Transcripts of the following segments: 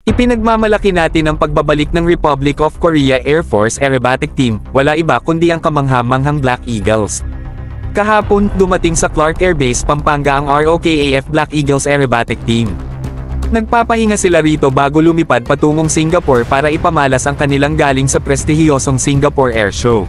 Ipinagmamalaki natin ang pagbabalik ng Republic of Korea Air Force Aerobatic Team, wala iba kundi ang kamangha-manghang Black Eagles. Kahapon, dumating sa Clark Air Base, Pampanga ang ROKAF Black Eagles Aerobatic Team. Nagpapahinga sila rito bago lumipad patungong Singapore para ipamalas ang kanilang galing sa prestihiyosong Singapore Air Show.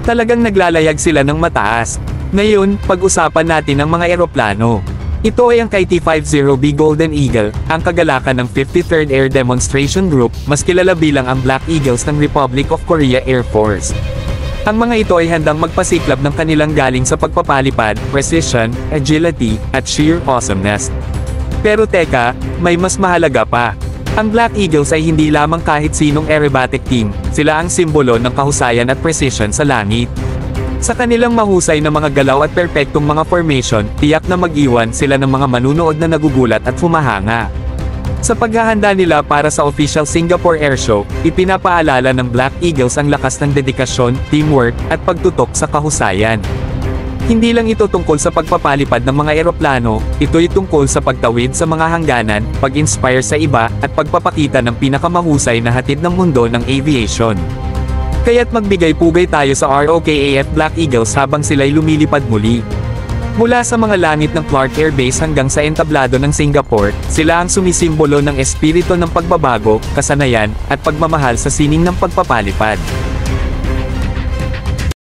Talagang naglalayag sila ng mataas. Ngayon, pag-usapan natin ang mga eroplano. Ito ay ang KT-50B Golden Eagle, ang kagalakan ng 53rd Air Demonstration Group, mas kilala bilang ang Black Eagles ng Republic of Korea Air Force. Ang mga ito ay handang magpasiklab ng kanilang galing sa pagpapalipad, precision, agility, at sheer awesomeness. Pero teka, may mas mahalaga pa. Ang Black Eagles ay hindi lamang kahit sinong aerobatic team, sila ang simbolo ng kahusayan at precision sa langit. Sa kanilang mahusay na mga galaw at perpektong mga formation, tiyak na mag-iwan sila ng mga manunood na nagugulat at humahanga. Sa paghahanda nila para sa official Singapore Air Show, ipinapaalala ng Black Eagles ang lakas ng dedikasyon, teamwork, at pagtutok sa kahusayan. Hindi lang ito tungkol sa pagpapalipad ng mga eroplano, ito'y tungkol sa pagtawid sa mga hangganan, pag-inspire sa iba, at pagpapakita ng pinakamahusay na hatid ng mundo ng aviation. Kaya't magbigay-pugay tayo sa ROKAF Black Eagles habang sila'y lumilipad muli. Mula sa mga langit ng Clark Air Base hanggang sa entablado ng Singapore, sila ang sumisimbolo ng espiritu ng pagbabago, kasanayan, at pagmamahal sa sining ng pagpapalipad.